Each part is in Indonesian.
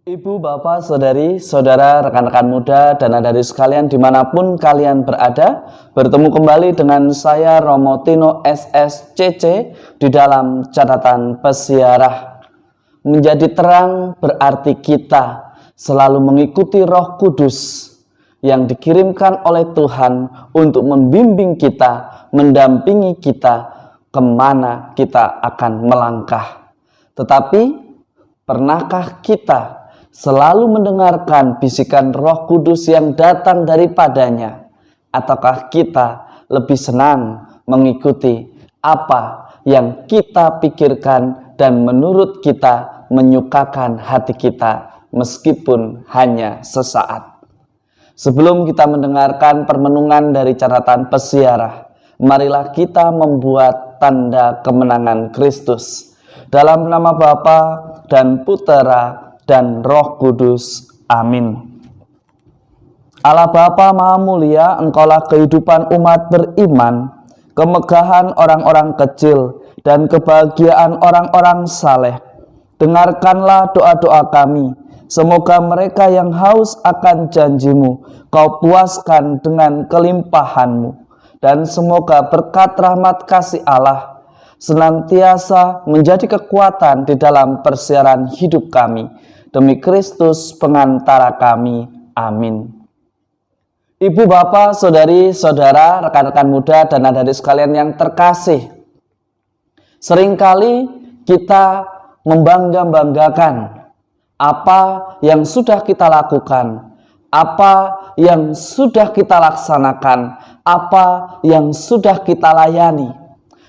Ibu, bapak, saudari, saudara, rekan-rekan muda, dan adik sekalian dimanapun kalian berada, bertemu kembali dengan saya Romo Tino SSCC di dalam catatan pesiarah. Menjadi terang berarti kita selalu mengikuti Roh Kudus yang dikirimkan oleh Tuhan untuk membimbing kita, mendampingi kita kemana kita akan melangkah. Tetapi pernahkah kita selalu mendengarkan bisikan Roh Kudus yang datang daripadanya? Ataukah kita lebih senang mengikuti apa yang kita pikirkan dan menurut kita menyukakan hati kita meskipun hanya sesaat? Sebelum kita mendengarkan permenungan dari catatan pesiarah, marilah kita membuat tanda kemenangan Kristus. Dalam nama Bapa dan Putera dan Roh Kudus. Amin. Allah Bapa Maha Mulia, Engkaulah kehidupan umat beriman, kemegahan orang-orang kecil, dan kebahagiaan orang-orang saleh. Dengarkanlah doa-doa kami. Semoga mereka yang haus akan janji-Mu, Kau puaskan dengan kelimpahan-Mu. Dan semoga berkat rahmat kasih Allah senantiasa menjadi kekuatan di dalam persiaran hidup kami. Demi Kristus pengantara kami. Amin. Ibu, bapak, saudari, saudara, rekan-rekan muda, dan adik sekalian yang terkasih, seringkali kita membangga-banggakan apa yang sudah kita lakukan, apa yang sudah kita laksanakan, apa yang sudah kita layani.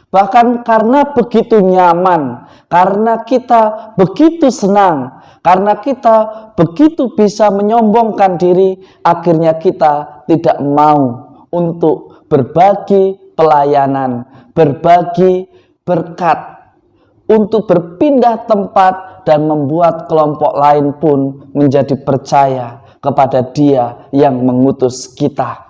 Bahkan karena begitu nyaman, karena kita begitu senang, karena kita begitu bisa menyombongkan diri, akhirnya kita tidak mau untuk berbagi pelayanan, berbagi berkat, untuk berpindah tempat dan membuat kelompok lain pun menjadi percaya kepada Dia yang mengutus kita.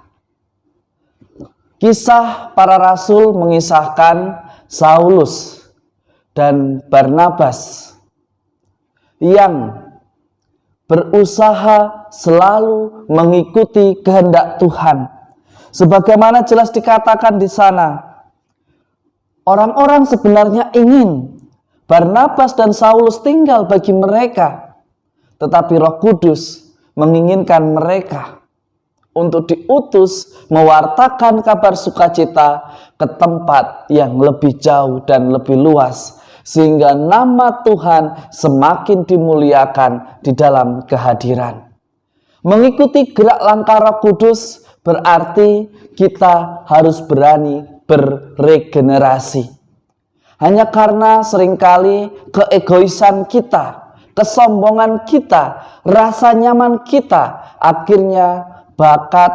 Kisah para rasul mengisahkan Saulus dan Barnabas yang berusaha selalu mengikuti kehendak Tuhan. Sebagaimana jelas dikatakan di sana, orang-orang sebenarnya ingin Barnabas dan Saulus tinggal bagi mereka, tetapi Roh Kudus menginginkan mereka untuk diutus mewartakan kabar sukacita ke tempat yang lebih jauh dan lebih luas, sehingga nama Tuhan semakin dimuliakan di dalam kehadiran. Mengikuti gerak langkah Roh Kudus berarti kita harus berani beregenerasi. Hanya karena seringkali keegoisan kita, kesombongan kita, rasa nyaman kita, akhirnya bakat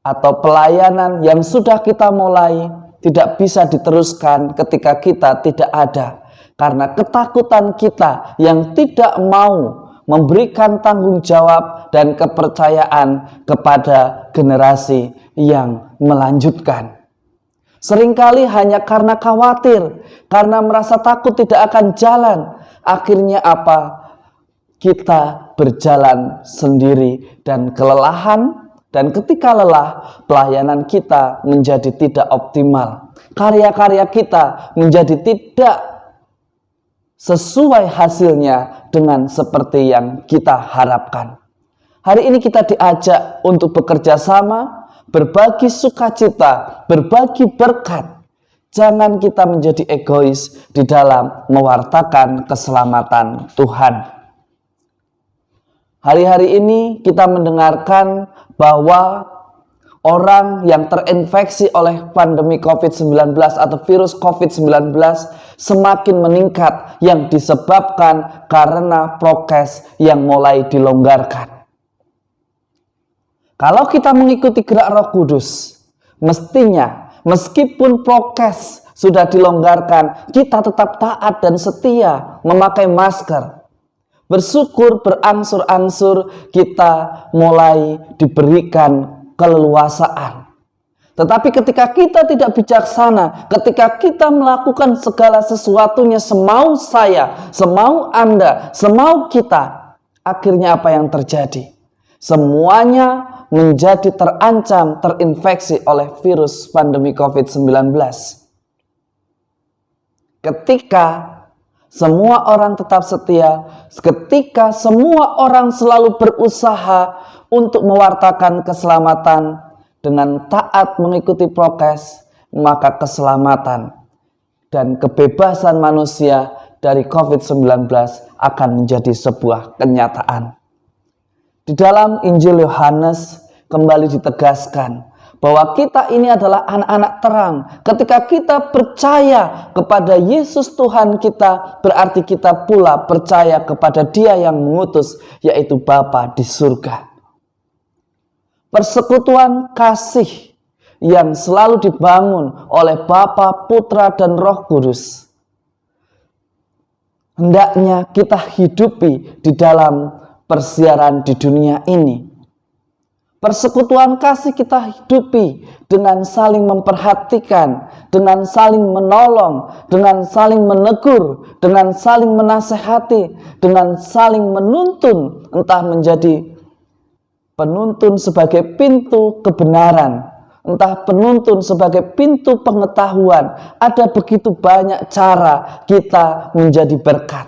atau pelayanan yang sudah kita mulai tidak bisa diteruskan ketika kita tidak ada. Karena ketakutan kita yang tidak mau memberikan tanggung jawab dan kepercayaan kepada generasi yang melanjutkan. Seringkali hanya karena khawatir, karena merasa takut tidak akan jalan. Akhirnya apa? Kita berjalan sendiri dan kelelahan. Dan ketika lelah, pelayanan kita menjadi tidak optimal. Karya-karya kita menjadi tidak sesuai hasilnya dengan seperti yang kita harapkan. Hari ini kita diajak untuk bekerja sama, berbagi sukacita, berbagi berkat. Jangan kita menjadi egois di dalam mewartakan keselamatan Tuhan. Hari-hari ini kita mendengarkan bahwa orang yang terinfeksi oleh pandemi COVID-19 atau virus COVID-19 semakin meningkat yang disebabkan karena prokes yang mulai dilonggarkan. Kalau kita mengikuti gerak Roh Kudus, mestinya meskipun prokes sudah dilonggarkan, kita tetap taat dan setia memakai masker. Bersyukur berangsur-angsur kita mulai diberikan keleluasaan. Tetapi ketika kita tidak bijaksana, ketika kita melakukan segala sesuatunya semau saya, semau Anda, semau kita, Akhirnya apa yang terjadi? Semuanya menjadi terancam terinfeksi oleh virus pandemi COVID-19. Ketika semua orang tetap setia, ketika semua orang selalu berusaha untuk mewartakan keselamatan dengan taat mengikuti prokes, maka keselamatan dan kebebasan manusia dari COVID-19 akan menjadi sebuah kenyataan. Di dalam Injil Yohanes kembali ditegaskan bahwa kita ini adalah anak-anak terang. Ketika kita percaya kepada Yesus Tuhan kita, berarti kita pula percaya kepada Dia yang mengutus, yaitu Bapa di surga. Persekutuan kasih yang selalu dibangun oleh Bapa, Putra, dan Roh Kudus hendaknya kita hidupi di dalam persiaran di dunia ini. Persekutuan kasih kita hidupi dengan saling memperhatikan, dengan saling menolong, dengan saling menegur, dengan saling menasehati, dengan saling menuntun, entah menjadi penuntun sebagai pintu kebenaran, entah penuntun sebagai pintu pengetahuan. Ada begitu banyak cara kita menjadi berkat.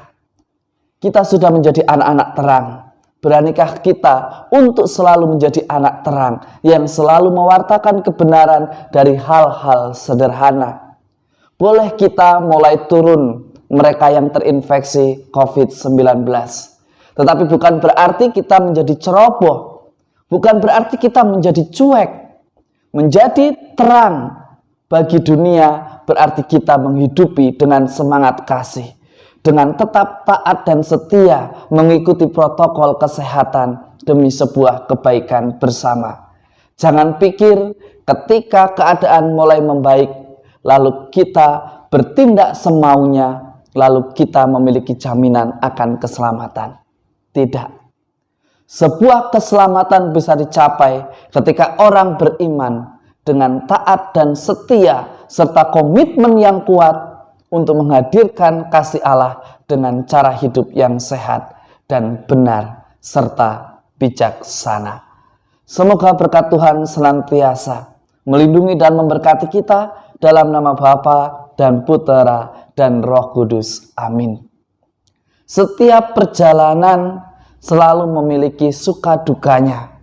Kita sudah menjadi anak-anak terang. Beranikah kita untuk selalu menjadi anak terang yang selalu mewartakan kebenaran dari hal-hal sederhana? Boleh kita mulai turun mereka yang terinfeksi COVID-19. Tetapi bukan berarti kita menjadi ceroboh. Bukan berarti kita menjadi cuek. Menjadi terang bagi dunia berarti kita menghidupi dengan semangat kasih, dengan tetap taat dan setia mengikuti protokol kesehatan demi sebuah kebaikan bersama. Jangan pikir ketika keadaan mulai membaik lalu kita bertindak semaunya, lalu kita memiliki jaminan akan keselamatan. Tidak. Sebuah keselamatan bisa dicapai ketika orang beriman dengan taat dan setia serta komitmen yang kuat untuk menghadirkan kasih Allah dengan cara hidup yang sehat dan benar serta bijaksana. Semoga berkat Tuhan senantiasa melindungi dan memberkati kita dalam nama Bapa dan Putera dan Roh Kudus. Amin. Setiap perjalanan selalu memiliki suka dukanya.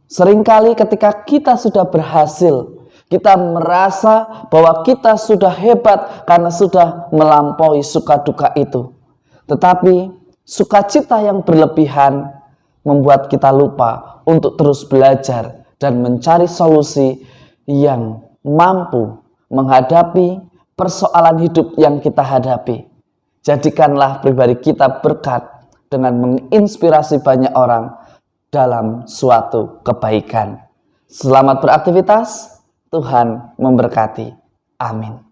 Seringkali ketika kita sudah berhasil, kita merasa bahwa kita sudah hebat karena sudah melampaui suka duka itu. Tetapi sukacita yang berlebihan membuat kita lupa untuk terus belajar dan mencari solusi yang mampu menghadapi persoalan hidup yang kita hadapi. Jadikanlah pribadi kita berkat dengan menginspirasi banyak orang dalam suatu kebaikan. Selamat beraktivitas, Tuhan memberkati. Amin.